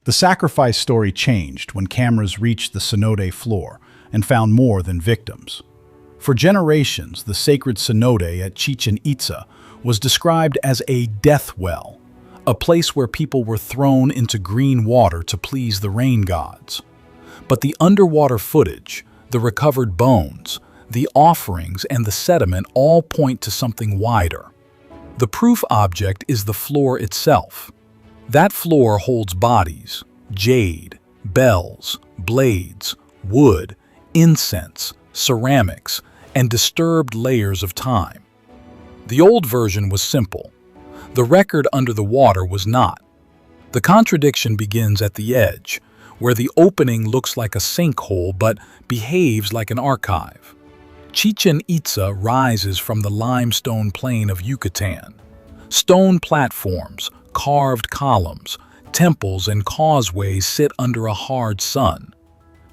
The sacrifice story changed when cameras reached the Cenote floor and found more than victims. For generations, the sacred cenote at Chichen Itza was described as a death well, a place where people were thrown into green water to please the rain gods. But the underwater footage, the recovered bones, the offerings, and the sediment all point to something wider. The proof object is the floor itself. That floor holds bodies, jade, bells, blades, wood, incense, ceramics, and disturbed layers of time. The old version was simple. The record under the water was not. The contradiction begins at the edge, where the opening looks like a sinkhole but behaves like an archive. Chichen Itza rises from the limestone plain of Yucatan. Stone platforms, carved columns, temples, and causeways sit under a hard sun.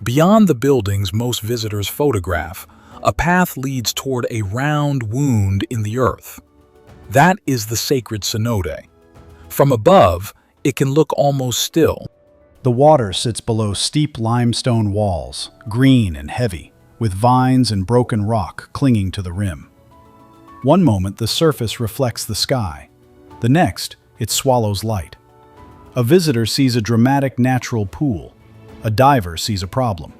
Beyond the buildings most visitors photograph, a path leads toward a round wound in the earth. That is the sacred cenote. From above, it can look almost still. The water sits below steep limestone walls, green and heavy, with vines and broken rock clinging to the rim. One moment the surface reflects the sky. The next, it swallows light. A visitor sees a dramatic natural pool. A diver sees a problem.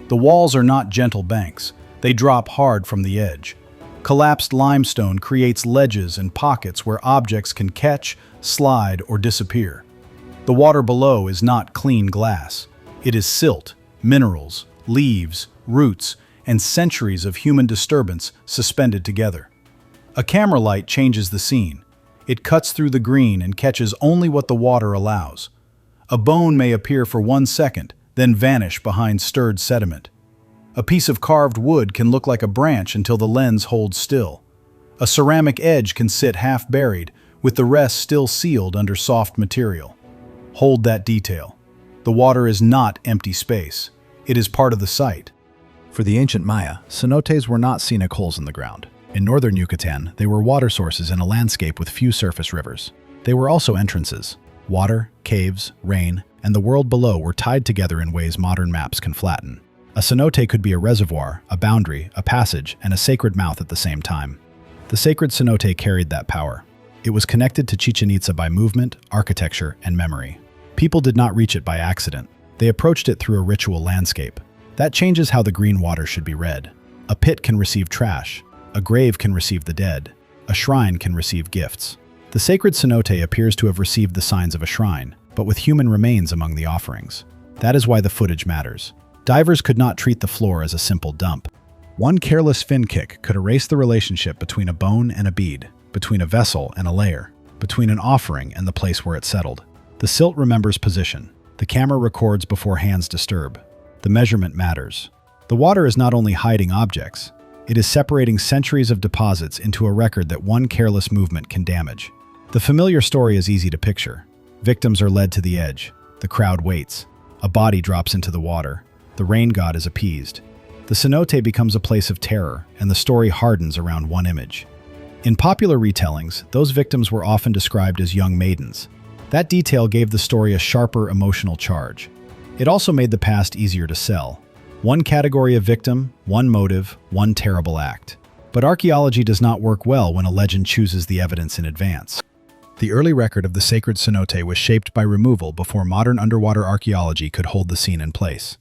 The walls are not gentle banks. They drop hard from the edge. Collapsed limestone creates ledges and pockets where objects can catch, slide, or disappear. The water below is not clean glass. It is silt, minerals, leaves, roots, and centuries of human disturbance suspended together. A camera light changes the scene. It cuts through the green and catches only what the water allows. A bone may appear for 1 second, then vanish behind stirred sediment. A piece of carved wood can look like a branch until the lens holds still. A ceramic edge can sit half buried, with the rest still sealed under soft material. Hold that detail. The water is not empty space. It is part of the site. For the ancient Maya, cenotes were not scenic holes in the ground. In northern Yucatan, they were water sources in a landscape with few surface rivers. They were also entrances. Water, caves, rain, and the world below were tied together in ways modern maps can flatten. A cenote could be a reservoir, a boundary, a passage, and a sacred mouth at the same time. The sacred cenote carried that power. It was connected to Chichen Itza by movement, architecture, and memory. People did not reach it by accident. They approached it through a ritual landscape. That changes how the green water should be read. A pit can receive trash. A grave can receive the dead. A shrine can receive gifts. The sacred cenote appears to have received the signs of a shrine, but with human remains among the offerings. That is why the footage matters. Divers could not treat the floor as a simple dump. One careless fin kick could erase the relationship between a bone and a bead, between a vessel and a layer, between an offering and the place where it settled. The silt remembers position. The camera records before hands disturb. The measurement matters. The water is not only hiding objects, it is separating centuries of deposits into a record that one careless movement can damage. The familiar story is easy to picture. Victims are led to the edge. The crowd waits. A body drops into the water. The rain god is appeased. The cenote becomes a place of terror, and the story hardens around one image. In popular retellings, those victims were often described as young maidens. That detail gave the story a sharper emotional charge. It also made the past easier to sell. One category of victim, one motive, one terrible act. But archaeology does not work well when a legend chooses the evidence in advance. The early record of the sacred cenote was shaped by removal before modern underwater archaeology could hold the scene in place.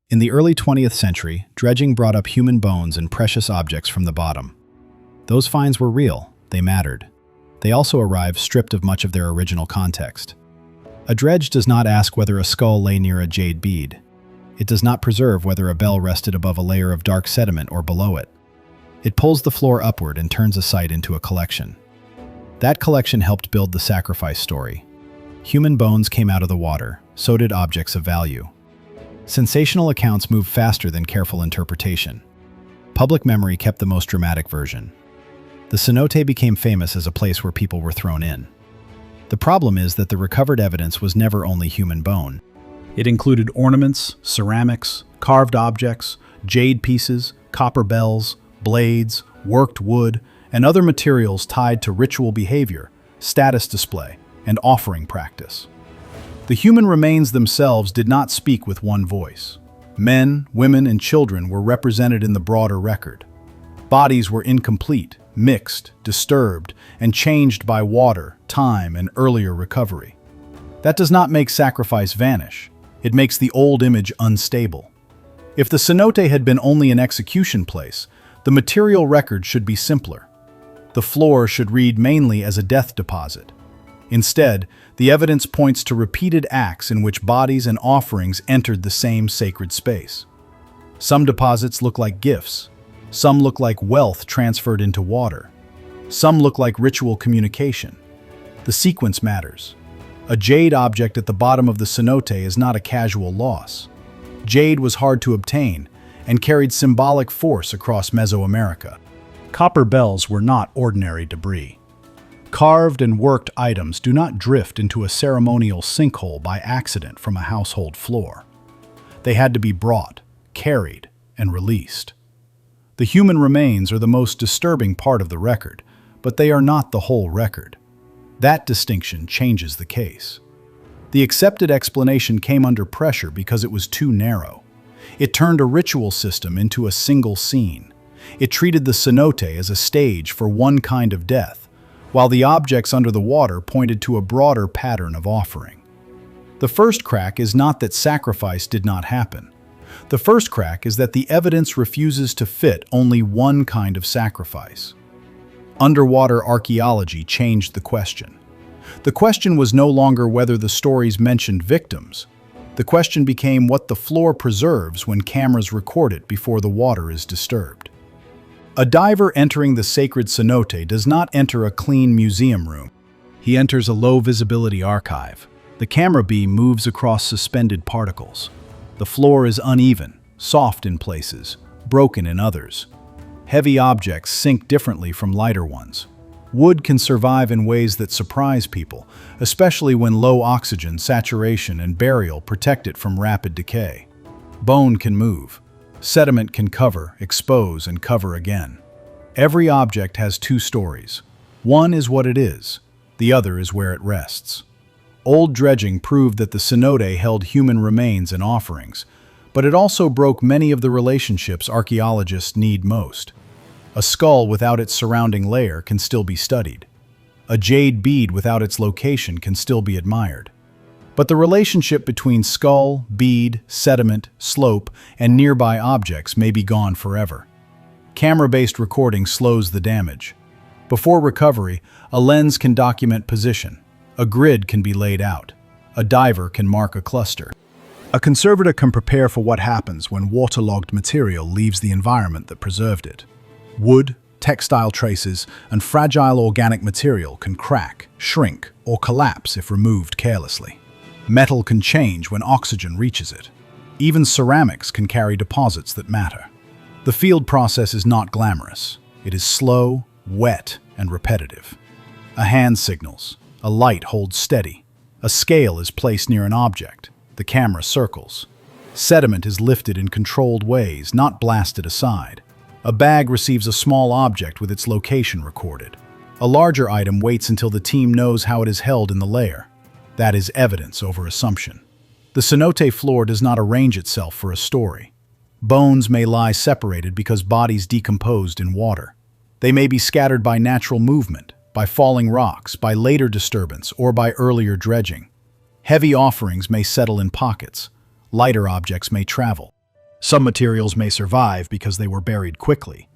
In the early 20th century, dredging brought up human bones and precious objects from the bottom. Those finds were real, they mattered. They also arrived stripped of much of their original context. A dredge does not ask whether a skull lay near a jade bead. It does not preserve whether a bell rested above a layer of dark sediment or below it. It pulls the floor upward and turns a site into a collection. That collection helped build the sacrifice story. Human bones came out of the water, so did objects of value. Sensational accounts move faster than careful interpretation. Public memory kept the most dramatic version. The cenote became famous as a place where people were thrown in. The problem is that the recovered evidence was never only human bone. It included ornaments, ceramics, carved objects, jade pieces, copper bells, blades, worked wood, and other materials tied to ritual behavior, status display, and offering practice. The human remains themselves did not speak with one voice. Men, women, and children were represented in the broader record. Bodies were incomplete, mixed, disturbed, and changed by water, time, and earlier recovery. That does not make sacrifice vanish. It makes the old image unstable. If the cenote had been only an execution place, the material record should be simpler. The floor should read mainly as a death deposit. Instead, the evidence points to repeated acts in which bodies and offerings entered the same sacred space. Some deposits look like gifts. Some look like wealth transferred into water. Some look like ritual communication. The sequence matters. A jade object at the bottom of the cenote is not a casual loss. Jade was hard to obtain and carried symbolic force across Mesoamerica. Copper bells were not ordinary debris. Carved and worked items do not drift into a ceremonial sinkhole by accident from a household floor. They had to be brought, carried, and released. The human remains are the most disturbing part of the record, but they are not the whole record. That distinction changes the case. The accepted explanation came under pressure because it was too narrow. It turned a ritual system into a single scene. It treated the cenote as a stage for one kind of death, while the objects under the water pointed to a broader pattern of offering. The first crack is not that sacrifice did not happen. The first crack is that the evidence refuses to fit only one kind of sacrifice. Underwater archaeology changed the question. The question was no longer whether the stories mentioned victims. The question became what the floor preserves when cameras record it before the water is disturbed. A diver entering the sacred cenote does not enter a clean museum room. He enters a low-visibility archive. The camera beam moves across suspended particles. The floor is uneven, soft in places, broken in others. Heavy objects sink differently from lighter ones. Wood can survive in ways that surprise people, especially when low oxygen, saturation, and burial protect it from rapid decay. Bone can move. Sediment can cover, expose, and cover again. Every object has two stories. One is what it is. The other is where it rests. Old dredging proved that the cenote held human remains and offerings, but it also broke many of the relationships archaeologists need most. A skull without its surrounding layer can still be studied. A jade bead without its location can still be admired. But the relationship between skull, bead, sediment, slope, and nearby objects may be gone forever. Camera-based recording slows the damage. Before recovery, a lens can document position. A grid can be laid out. A diver can mark a cluster. A conservator can prepare for what happens when waterlogged material leaves the environment that preserved it. Wood, textile traces, and fragile organic material can crack, shrink, or collapse if removed carelessly. Metal can change when oxygen reaches it. Even ceramics can carry deposits that matter. The field process is not glamorous. It is slow, wet, and repetitive. A hand signals. A light holds steady. A scale is placed near an object. The camera circles. Sediment is lifted in controlled ways, not blasted aside. A bag receives a small object with its location recorded. A larger item waits until the team knows how it is held in the layer. That is evidence over assumption. The cenote floor does not arrange itself for a story. Bones may lie separated because bodies decomposed in water. They may be scattered by natural movement, by falling rocks, by later disturbance, or by earlier dredging. Heavy offerings may settle in pockets. Lighter objects may travel. Some materials may survive because they were buried quickly.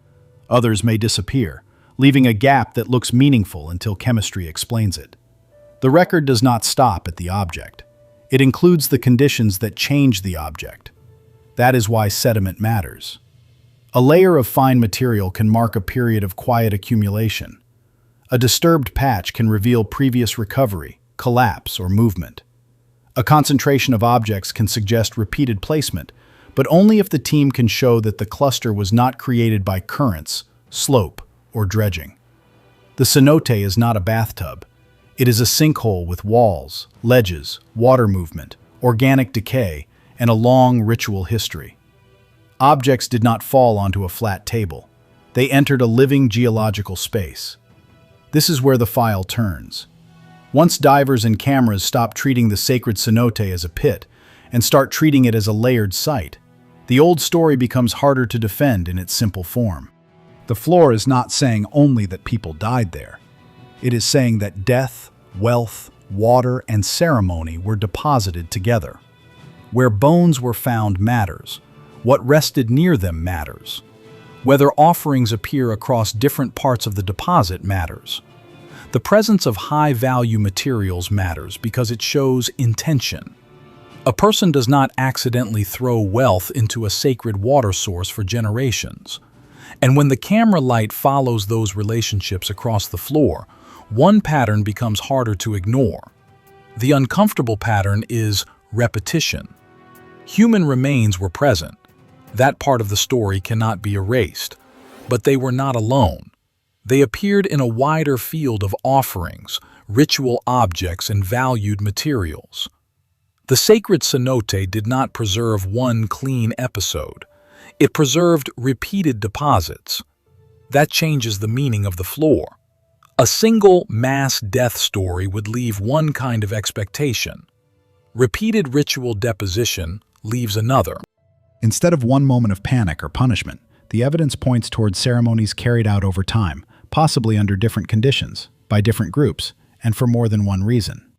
Others may disappear, leaving a gap that looks meaningful until chemistry explains it. The record does not stop at the object. It includes the conditions that change the object. That is why sediment matters. A layer of fine material can mark a period of quiet accumulation. A disturbed patch can reveal previous recovery, collapse, or movement. A concentration of objects can suggest repeated placement, but only if the team can show that the cluster was not created by currents, slope, or dredging. The cenote is not a bathtub. It is a sinkhole with walls, ledges, water movement, organic decay, and a long ritual history. Objects did not fall onto a flat table. They entered a living geological space. This is where the file turns. Once divers and cameras stop treating the sacred cenote as a pit and start treating it as a layered site, the old story becomes harder to defend in its simple form. The floor is not saying only that people died there. It is saying that death, wealth, water, and ceremony were deposited together. Where bones were found matters. What rested near them matters. Whether offerings appear across different parts of the deposit matters. The presence of high-value materials matters because it shows intention. A person does not accidentally throw wealth into a sacred water source for generations. And when the camera light follows those relationships across the floor, one pattern becomes harder to ignore. The uncomfortable pattern is repetition. Human remains were present. That part of the story cannot be erased. But they were not alone. They appeared in a wider field of offerings, ritual objects, and valued materials. The sacred cenote did not preserve one clean episode. It preserved repeated deposits. That changes the meaning of the floor. A single mass death story would leave one kind of expectation. Repeated ritual deposition leaves another. Instead of one moment of panic or punishment, the evidence points towards ceremonies carried out over time, possibly under different conditions, by different groups, and for more than one reason.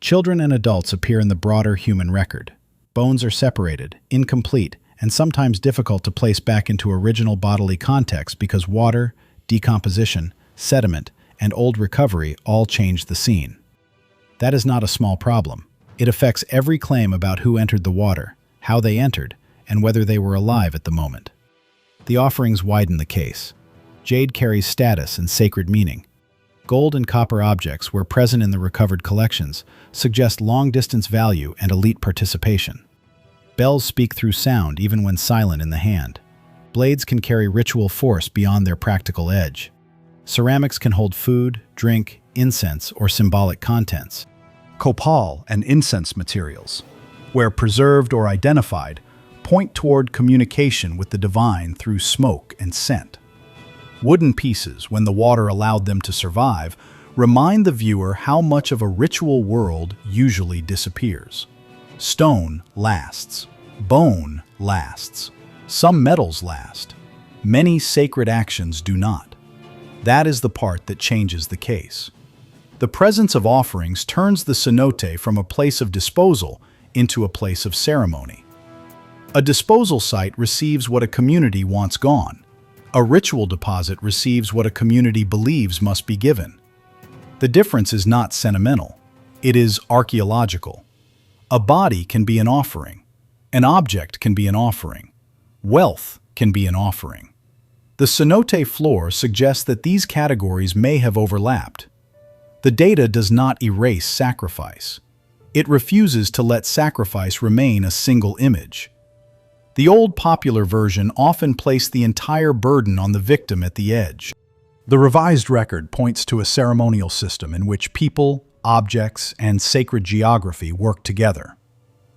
Children and adults appear in the broader human record. Bones are separated, incomplete, and sometimes difficult to place back into original bodily context because water, decomposition, sediment, and old recovery all change the scene. That is not a small problem. It affects every claim about who entered the water, how they entered, and whether they were alive at the moment. The offerings widen the case. Jade carries status and sacred meaning. Gold and copper objects, where present in the recovered collections, suggest long-distance value and elite participation. Bells speak through sound even when silent in the hand. Blades can carry ritual force beyond their practical edge. Ceramics can hold food, drink, incense, or symbolic contents. Copal and incense materials, where preserved or identified, point toward communication with the divine through smoke and scent. Wooden pieces, when the water allowed them to survive, remind the viewer how much of a ritual world usually disappears. Stone lasts. Bone lasts. Some metals last. Many sacred actions do not. That is the part that changes the case. The presence of offerings turns the cenote from a place of disposal into a place of ceremony. A disposal site receives what a community wants gone. A ritual deposit receives what a community believes must be given. The difference is not sentimental. It is archaeological. A body can be an offering. An object can be an offering. Wealth can be an offering. The cenote floor suggests that these categories may have overlapped. The data does not erase sacrifice. It refuses to let sacrifice remain a single image. The old popular version often placed the entire burden on the victim at the edge. The revised record points to a ceremonial system in which people, objects, and sacred geography work together.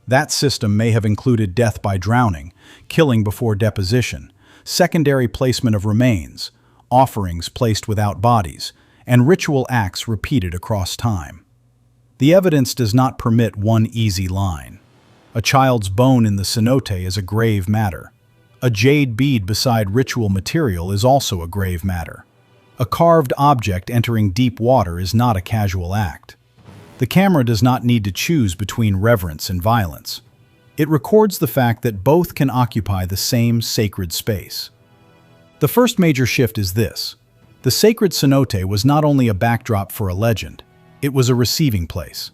That system may have included death by drowning, killing before deposition, secondary placement of remains, offerings placed without bodies, and ritual acts repeated across time. The evidence does not permit one easy line. A child's bone in the cenote is a grave matter. A jade bead beside ritual material is also a grave matter. A carved object entering deep water is not a casual act. The camera does not need to choose between reverence and violence. It records the fact that both can occupy the same sacred space. The first major shift is this. The sacred cenote was not only a backdrop for a legend, it was a receiving place.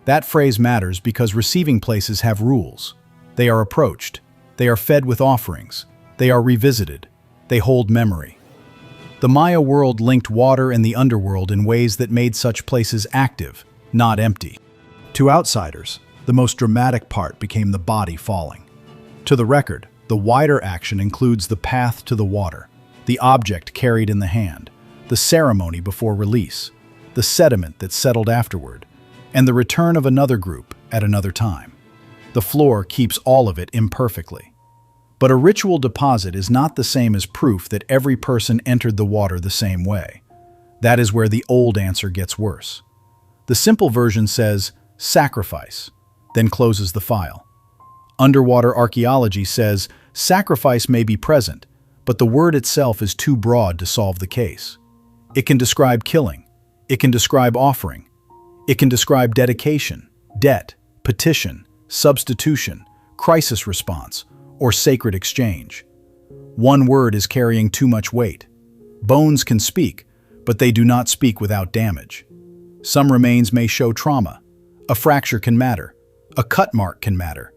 That phrase matters because receiving places have rules. They are approached. They are fed with offerings. They are revisited. They hold memory. The Maya world linked water and the underworld in ways that made such places active, not empty. To outsiders, the most dramatic part became the body falling. To the record, the wider action includes the path to the water, the object carried in the hand, the ceremony before release, the sediment that settled afterward, and the return of another group at another time. The floor keeps all of it imperfectly. But a ritual deposit is not the same as proof that every person entered the water the same way. That is where the old answer gets worse. The simple version says, sacrifice, then closes the file. Underwater archaeology says, sacrifice may be present, but the word itself is too broad to solve the case. It can describe killing. It can describe offering. It can describe dedication, debt, petition, substitution, crisis response, or sacred exchange. One word is carrying too much weight. Bones can speak, but they do not speak without damage. Some remains may show trauma. A fracture can matter. A cut mark can matter.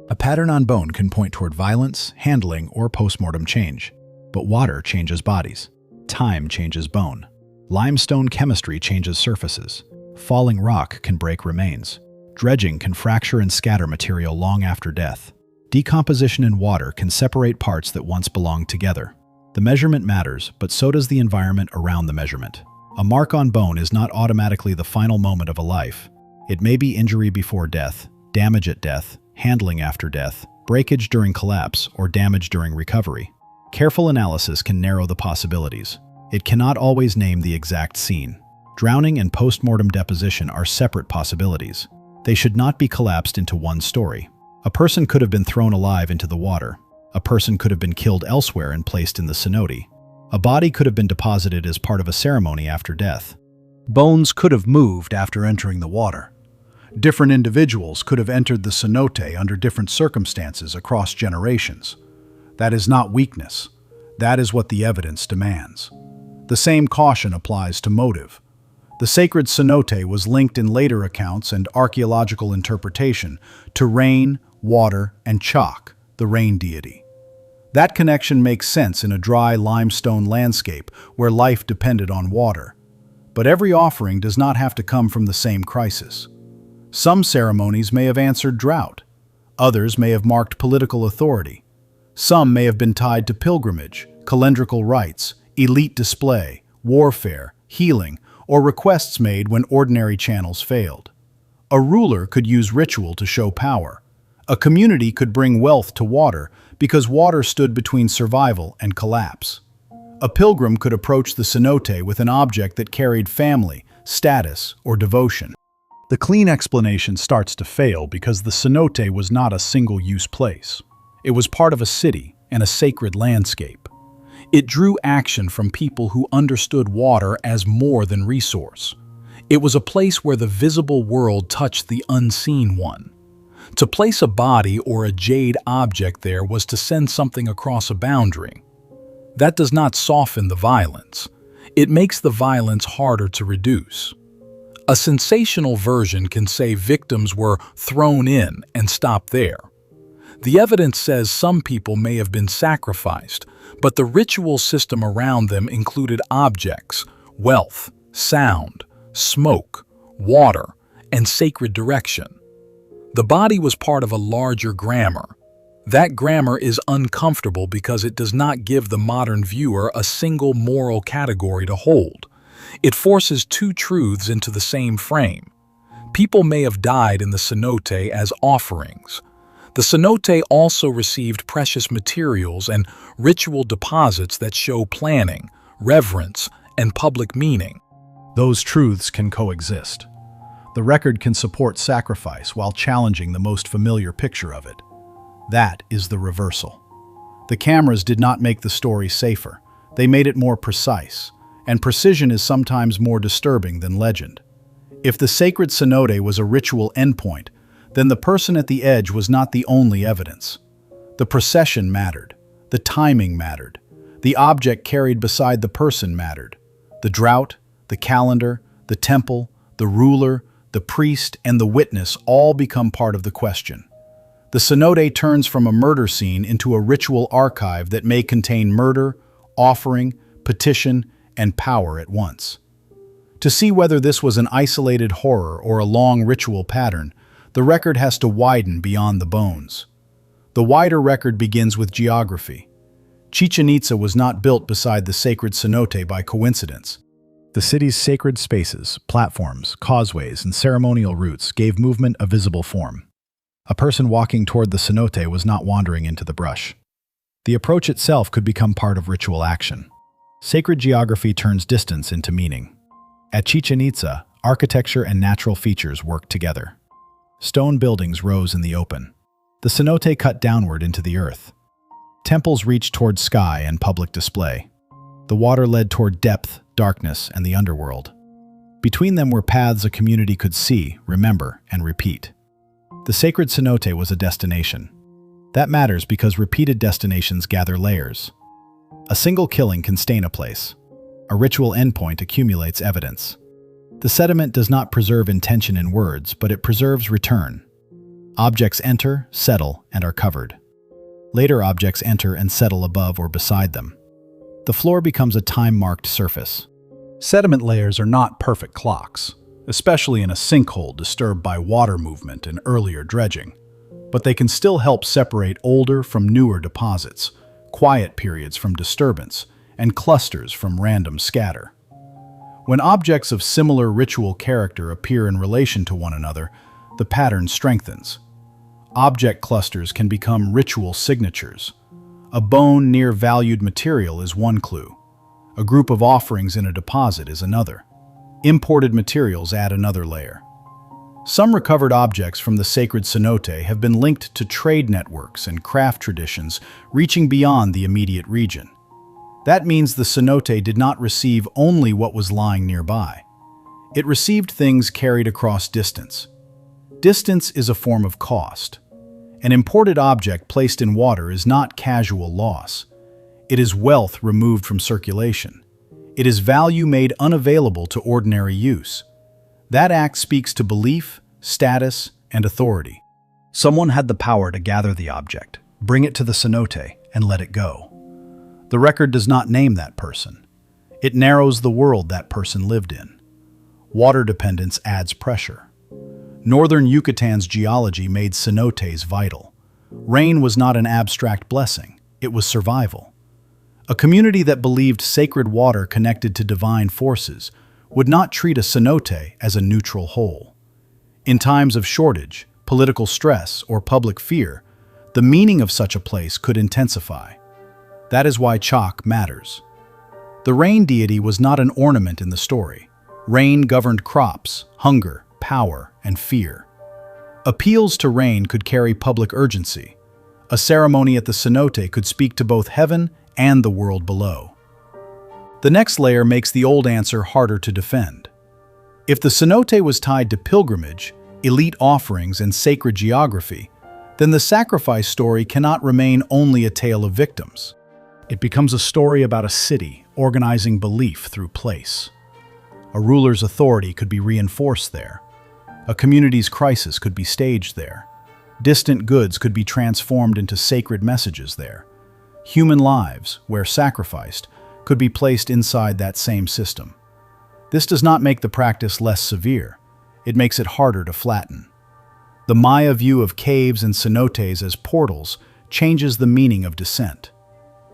A pattern on bone can point toward violence, handling, or postmortem change. But water changes bodies. Time changes bone. Limestone chemistry changes surfaces. Falling rock can break remains. Dredging can fracture and scatter material long after death. Decomposition in water can separate parts that once belonged together. The measurement matters, but so does the environment around the measurement. A mark on bone is not automatically the final moment of a life. It may be injury before death, damage at death, handling after death, breakage during collapse, or damage during recovery. Careful analysis can narrow the possibilities. It cannot always name the exact scene. Drowning and postmortem deposition are separate possibilities. They should not be collapsed into one story. A person could have been thrown alive into the water. A person could have been killed elsewhere and placed in the cenote. A body could have been deposited as part of a ceremony after death. Bones could have moved after entering the water. Different individuals could have entered the cenote under different circumstances across generations. That is not weakness. That is what the evidence demands. The same caution applies to motive. The sacred cenote was linked in later accounts and archaeological interpretation to rain, water, and Chak, the rain deity. That connection makes sense in a dry limestone landscape where life depended on water. But every offering does not have to come from the same crisis. Some ceremonies may have answered drought. Others may have marked political authority. Some may have been tied to pilgrimage, calendrical rites, elite display, warfare, healing, or requests made when ordinary channels failed. A ruler could use ritual to show power. A community could bring wealth to water because water stood between survival and collapse. A pilgrim could approach the cenote with an object that carried family, status, or devotion. The clean explanation starts to fail because the cenote was not a single-use place. It was part of a city and a sacred landscape. It drew action from people who understood water as more than resource. It was a place where the visible world touched the unseen one. To place a body or a jade object there was to send something across a boundary. That does not soften the violence. It makes the violence harder to reduce. A sensational version can say victims were thrown in and stop there. The evidence says some people may have been sacrificed, but the ritual system around them included objects, wealth, sound, smoke, water, and sacred direction. The body was part of a larger grammar. That grammar is uncomfortable because it does not give the modern viewer a single moral category to hold. It forces two truths into the same frame. People may have died in the cenote as offerings. The cenote also received precious materials and ritual deposits that show planning, reverence, and public meaning. Those truths can coexist. The record can support sacrifice while challenging the most familiar picture of it. That is the reversal. The cameras did not make the story safer. They made it more precise, and precision is sometimes more disturbing than legend. If the sacred cenote was a ritual endpoint, then the person at the edge was not the only evidence. The procession mattered. The timing mattered. The object carried beside the person mattered. The drought, the calendar, the temple, the ruler, the priest, and the witness all become part of the question. The cenote turns from a murder scene into a ritual archive that may contain murder, offering, petition, and power at once. To see whether this was an isolated horror or a long ritual pattern, the record has to widen beyond the bones. The wider record begins with geography. Chichen Itza was not built beside the sacred cenote by coincidence. The city's sacred spaces, platforms, causeways, and ceremonial routes gave movement a visible form. A person walking toward the cenote was not wandering into the brush. The approach itself could become part of ritual action. Sacred geography turns distance into meaning. At Chichen Itza, Architecture and natural features worked together. Stone buildings rose in the open. The cenote cut downward into the earth. Temples reached toward sky and public display. The water led toward depth, darkness, and the underworld. Between them were paths a community could see, remember, and repeat. The sacred cenote was a destination. That matters because repeated destinations gather layers. A single killing can stain a place. A ritual endpoint accumulates evidence. The sediment does not preserve intention in words, but it preserves return. Objects enter, settle, and are covered. Later objects enter and settle above or beside them. The floor becomes a time-marked surface. Sediment layers are not perfect clocks, especially in a sinkhole disturbed by water movement and earlier dredging, but they can still help separate older from newer deposits, quiet periods from disturbance, and clusters from random scatter. When objects of similar ritual character appear in relation to one another, the pattern strengthens. Object clusters can become ritual signatures. A bone near valued material is one clue. A group of offerings in a deposit is another. Imported materials add another layer. Some recovered objects from the sacred cenote have been linked to trade networks and craft traditions reaching beyond the immediate region. That means the cenote did not receive only what was lying nearby. It received things carried across distance. Distance is a form of cost. An imported object placed in water is not casual loss. It is wealth removed from circulation. It is value made unavailable to ordinary use. That act speaks to belief, status, and authority. Someone had the power to gather the object, bring it to the cenote, and let it go. The record does not name that person. It narrows the world that person lived in. Water dependence adds pressure. Northern Yucatan's geology made cenotes vital. Rain was not an abstract blessing, it was survival. A community that believed sacred water connected to divine forces would not treat a cenote as a neutral whole. In times of shortage, political stress, or public fear, the meaning of such a place could intensify. That is why chalk matters. The rain deity was not an ornament in the story. Rain governed crops, hunger, power, and fear. Appeals to rain could carry public urgency. A ceremony at the cenote could speak to both heaven and the world below. The next layer makes the old answer harder to defend. If the cenote was tied to pilgrimage, elite offerings, and sacred geography, then the sacrifice story cannot remain only a tale of victims. It becomes a story about a city organizing belief through place. A ruler's authority could be reinforced there. A community's crisis could be staged there. Distant goods could be transformed into sacred messages there. Human lives, where sacrificed, could be placed inside that same system. This does not make the practice less severe. It makes it harder to flatten. The Maya view of caves and cenotes as portals changes the meaning of descent.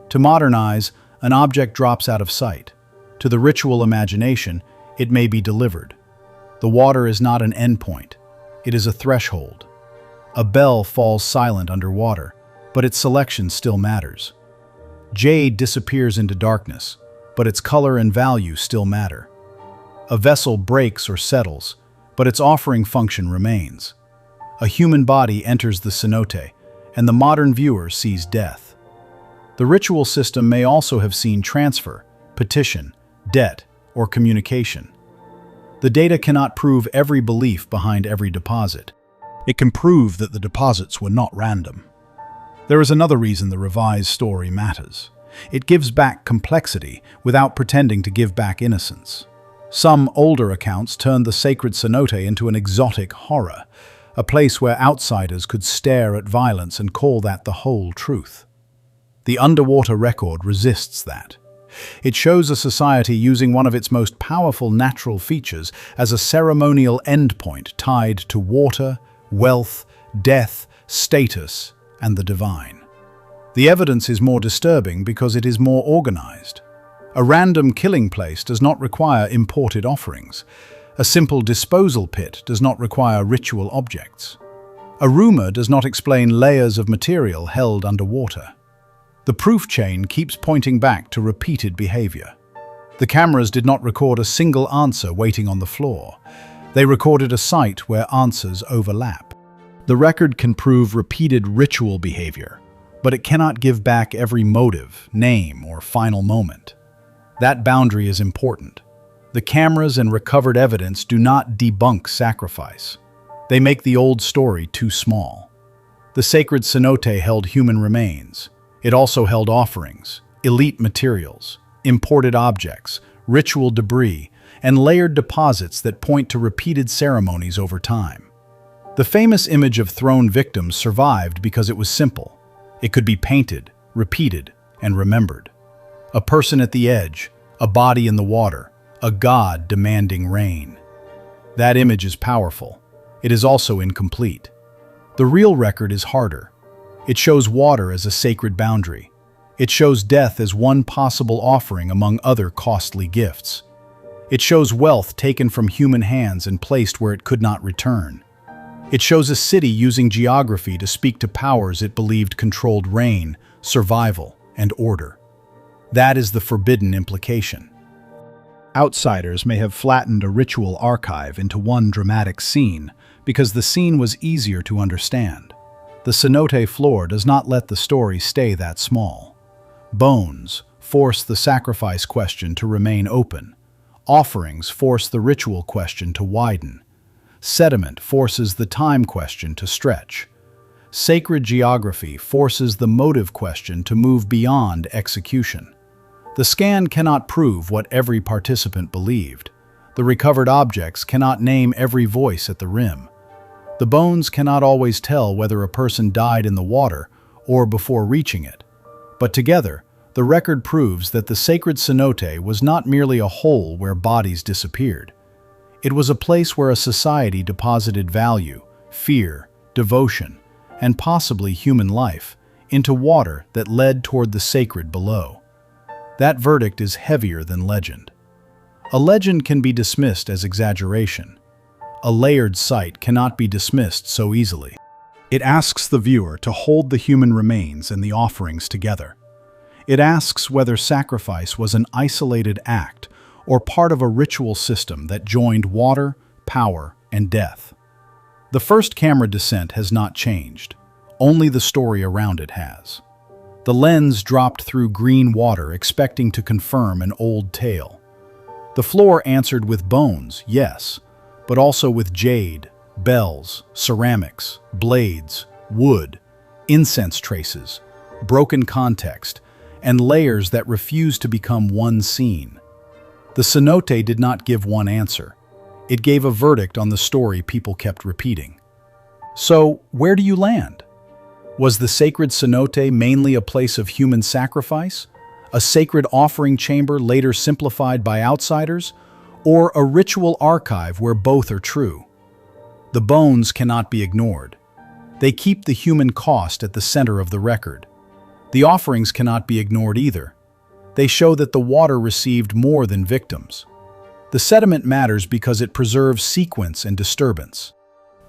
To modernize, an object drops out of sight. To the ritual imagination, it may be delivered. The water is not an endpoint. It is a threshold. A bell falls silent underwater, but its selection still matters. Jade disappears into darkness, but its color and value still matter. A vessel breaks or settles, but its offering function remains. A human body enters the cenote, and the modern viewer sees death. The ritual system may also have seen transfer, petition, debt, or communication. The data cannot prove every belief behind every deposit. It can prove that the deposits were not random. There is another reason the revised story matters. It gives back complexity without pretending to give back innocence. Some older accounts turned the sacred cenote into an exotic horror, a place where outsiders could stare at violence and call that the whole truth. The underwater record resists that. It shows a society using one of its most powerful natural features as a ceremonial endpoint tied to water, wealth, death, status, and the divine. The evidence is more disturbing because it is more organized. A random killing place does not require imported offerings. A simple disposal pit does not require ritual objects. A rumor does not explain layers of material held underwater. The proof chain keeps pointing back to repeated behavior. The cameras did not record a single answer waiting on the floor. They recorded a site where answers overlap. The record can prove repeated ritual behavior, but it cannot give back every motive, name, or final moment. That boundary is important. The cameras and recovered evidence do not debunk sacrifice. They make the old story too small. The sacred cenote held human remains. It also held offerings, elite materials, imported objects, ritual debris, and layered deposits that point to repeated ceremonies over time. The famous image of thrown victims survived because it was simple. It could be painted, repeated, and remembered. A person at the edge, a body in the water, a god demanding rain. That image is powerful. It is also incomplete. The real record is harder. It shows water as a sacred boundary. It shows death as one possible offering among other costly gifts. It shows wealth taken from human hands and placed where it could not return. It shows a city using geography to speak to powers it believed controlled rain, survival, and order. That is the forbidden implication. Outsiders may have flattened a ritual archive into one dramatic scene because the scene was easier to understand. The cenote floor does not let the story stay that small. Bones force the sacrifice question to remain open. Offerings force the ritual question to widen. Sediment forces the time question to stretch. Sacred geography forces the motive question to move beyond execution. The scan cannot prove what every participant believed. The recovered objects cannot name every voice at the rim. The bones cannot always tell whether a person died in the water or before reaching it. But together, the record proves that the sacred cenote was not merely a hole where bodies disappeared. It was a place where a society deposited value, fear, devotion, and possibly human life into water that led toward the sacred below. That verdict is heavier than legend. A legend can be dismissed as exaggeration. A layered site cannot be dismissed so easily. It asks the viewer to hold the human remains and the offerings together. It asks whether sacrifice was an isolated act or part of a ritual system that joined water, power, and death. The first camera descent has not changed. Only the story around it has. The lens dropped through green water, expecting to confirm an old tale. The floor answered with bones, yes, but also with jade, bells, ceramics, blades, wood, incense traces, broken context, and layers that refused to become one scene. The cenote did not give one answer. It gave a verdict on the story people kept repeating. So, where do you land? Was the sacred cenote mainly a place of human sacrifice, a sacred offering chamber later simplified by outsiders, or a ritual archive where both are true? The bones cannot be ignored. They keep the human cost at the center of the record. The offerings cannot be ignored either. They show that the water received more than victims. The sediment matters because it preserves sequence and disturbance.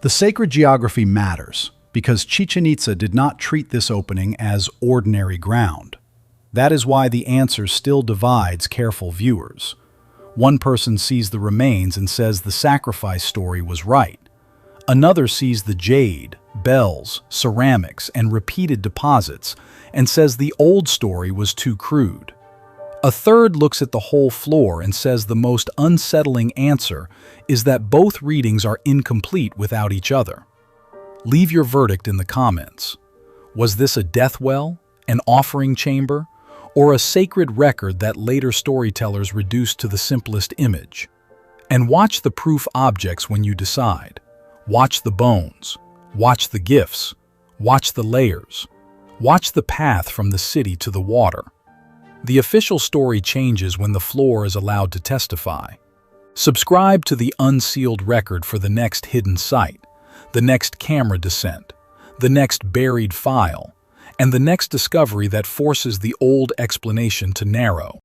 The sacred geography matters because Chichen Itza did not treat this opening as ordinary ground. That is why the answer still divides careful viewers. One person sees the remains and says the sacrifice story was right. Another sees the jade, bells, ceramics, and repeated deposits and says the old story was too crude. A third looks at the whole floor and says the most unsettling answer is that both readings are incomplete without each other. Leave your verdict in the comments. Was this a death well, an offering chamber, or a sacred record that later storytellers reduced to the simplest image? And watch the proof objects when you decide. Watch the bones. Watch the gifts. Watch the layers. Watch the path from the city to the water. The official story changes when the floor is allowed to testify. Subscribe to the unsealed record for the next hidden site, the next camera descent, the next buried file, and the next discovery that forces the old explanation to narrow.